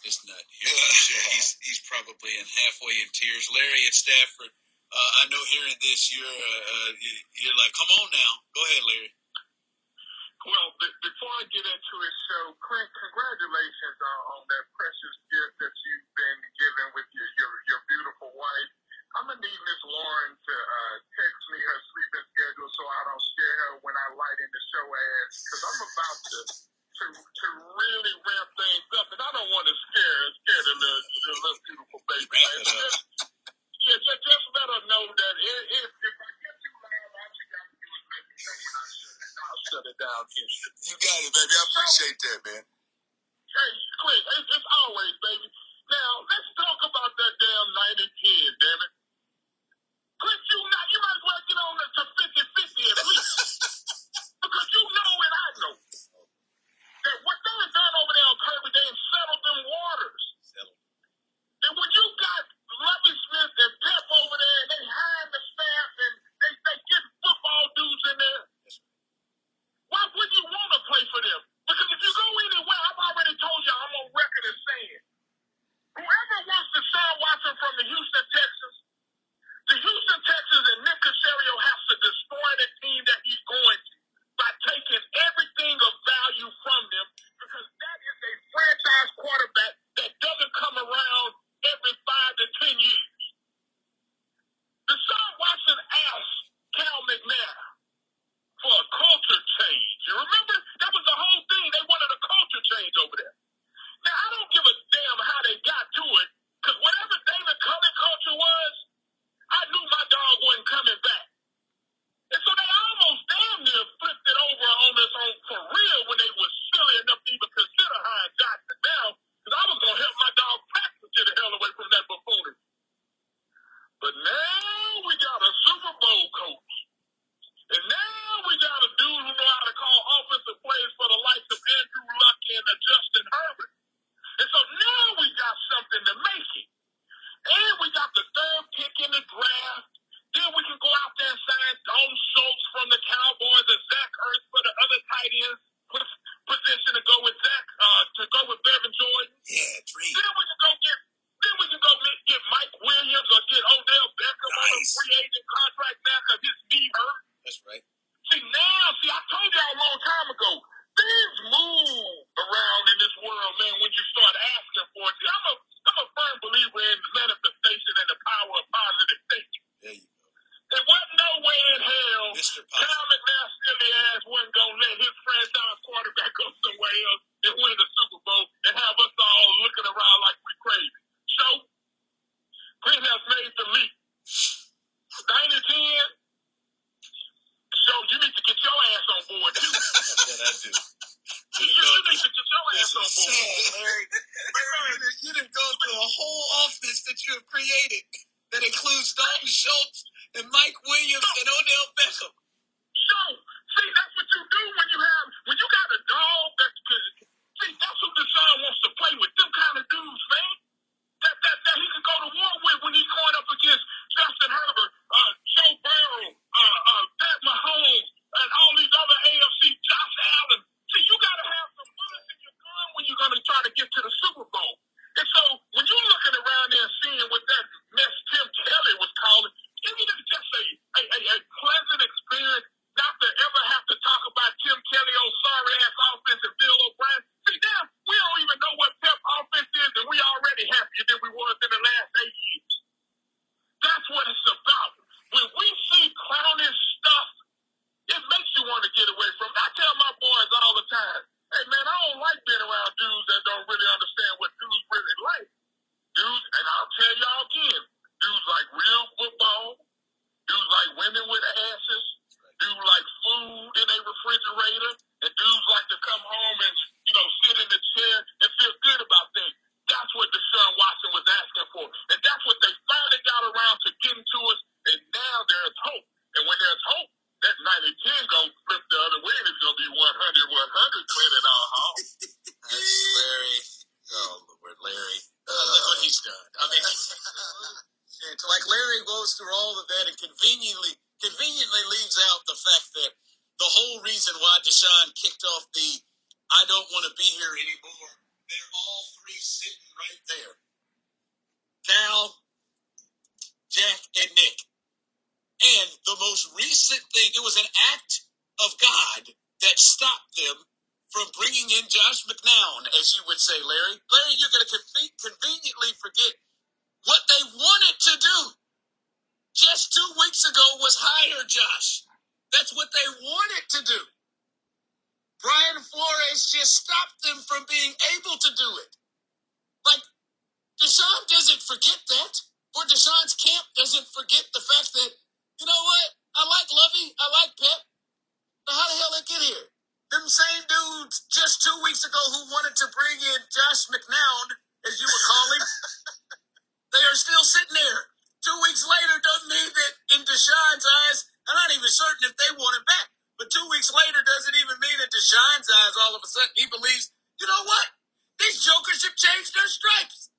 this nut here. I'm sure he's probably halfway in tears. Larry-N-Stafford, I know hearing this, you're like, come on now. Go ahead, Larry. Well, before I get into his show, Clint, congratulations on that precious gift that you've been given with your beautiful wife. I'm going to need Miss Lauren to text me her sleeping schedule so I don't scare her when I light in the show ads, because I'm about to really ramp things up, and I don't want to scare the little beautiful baby. Just let her know that if I get too loud, all you got to do is let me know when I I'll shut it down. You got it, baby. I appreciate that, man. Hey, Clint, it's always, baby. Now, let's talk about that damn 90-10, damn it. Clint, you might as well get on to 50-50 at least. Because you know and I know that what they have done over there on Kirby, they have settled them waters. And when you got Lovie Smith and Pep over there, and they hiring the staff, and they get football dudes in there, why wouldn't you want to play for them? Because if you go anywhere, I've already told you, I'm on record as saying, whoever wants to sign Watson from the Houston Texans and Nick Caserio has to destroy the team that he's going to by taking everything of value from them, because that is a franchise quarterback that doesn't come around every 5 to 10 years. Deshaun Watson asked Cal McNair for a culture change. You remember? That was the whole thing. They wanted a culture change over there. Now, I don't give a damn how they got to it, because whatever David Cullen culture was, I knew my dog wasn't coming back. And so they almost damn near flipped it over on us for real when they were silly enough to even consider hiring Johnson down, because I was going to help my dog practice get the hell away from that buffoonery. But now we got a Super Bowl coach. And now we got a dude who know how to call offensive plays for the likes of Andrew Luck and Justin Herbert. And so now we got something to make it. And we got the third pick in the draft. Then we can go out there and sign Dalton Schultz from the Cowboys and Zach Ertz for the other tight ends position to go with Bevan Jordan. Yeah, dream. Then we can go get Mike Williams or get Odell Beckham on a free agent contract now because his knee hurt. That's right. See, I told y'all a long time ago, things move around in this world, man, when you start asking for it. See, I'm a firm believer in the manifestation and the power of positive thinking. There you go. There wasn't no way in hell Cal McNair silly ass wasn't going to let his franchise quarterback go somewhere else and win the Super Bowl and have us all looking around like we crazy. So, Green has made the leap. 90-10. So you need to get your ass on board, too. Yeah, I do. You need to get your ass on board. Larry, you didn't go through a whole offense that you have created that includes Dalton Schultz and Mike Williams and Odell Beckham. So, see, that's what you do when you got a dog that's good. See, that's who Deshaun wants to play with, them kind of dudes, man. That he can go to war with when he's going up against Justin Herbert, Joe Burrow, Pat Mahomes, and all these other AFC, Josh Allen. See, you got to have some bullets in your gun when you're going to try to get to the Super Bowl. And so, when you're looking around there and seeing what that mess Tim Kelly was calling, isn't it just a pleasant experience not to ever have to talk about Tim Kelly, old sorry-ass offense, and Bill O'Brien? See, now, we don't even know what Pep offense is, and we already happier than we was in the last 8 years. That's what it's about. When we see clownish stuff, it makes you want to get away from it. I tell my boys all the time, hey, man, I don't like being around dudes that don't really understand what dudes really like. Dudes, and I'll tell y'all again, dudes like real football, dudes like women with asses, dudes like food in a refrigerator, and dudes like to come home and, sit in the chair and feel good about things. That's what Deshaun Watson was asking for. And that's what they finally got around to getting to us, and now there's hope. And when there's hope, that 90-10 going to flip the other way, and it's going to be 100-100 Clint and all. That's Larry. Oh, Lord, Larry. Look what he's done. I mean, like Larry goes through all of that and conveniently leaves out the fact that the whole reason why Deshaun kicked off the I don't want to be here anymore, they're all three sitting that stopped them from bringing in Josh McCown, as you would say, Larry. Larry, you're going to conveniently forget what they wanted to do just 2 weeks ago was hire Josh. That's what they wanted to do. Brian Flores just stopped them from being able to do it. Like, Deshaun doesn't forget that, or Deshaun's camp doesn't forget the fact that, you know what, I like Lovey, I like Pep, but how the hell did they get here? Them same dudes just 2 weeks ago who wanted to bring in Josh McCown, as you would call him, they are still sitting there. 2 weeks later doesn't mean that in Deshaun's eyes, I'm not even certain if they want him back, but 2 weeks later doesn't even mean that Deshaun's eyes all of a sudden he believes, you know what, these jokers have changed their stripes.